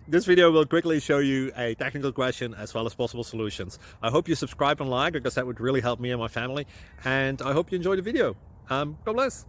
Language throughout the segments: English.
This video will quickly show you a technical question as well as possible solutions. I hope you subscribe and like, because that would really help me and my family. And I hope you enjoy the video. God bless.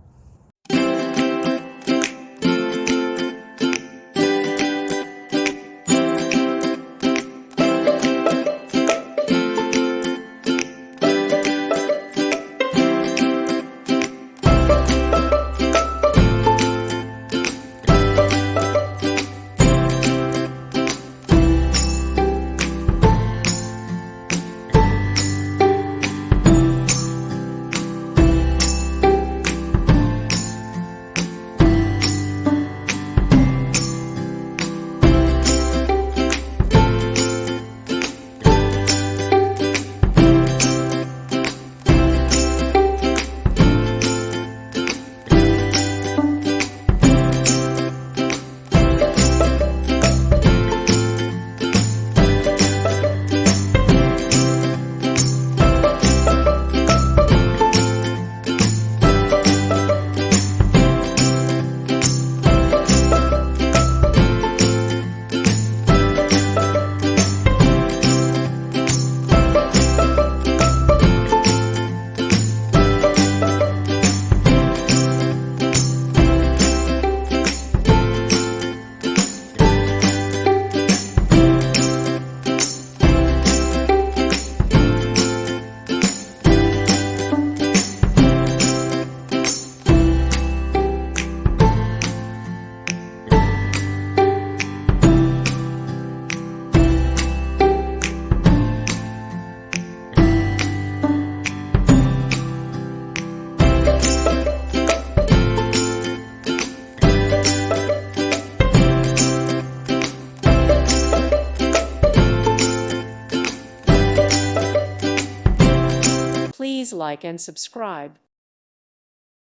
Please like and subscribe.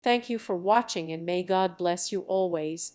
Thank you for watching, and may God bless you always.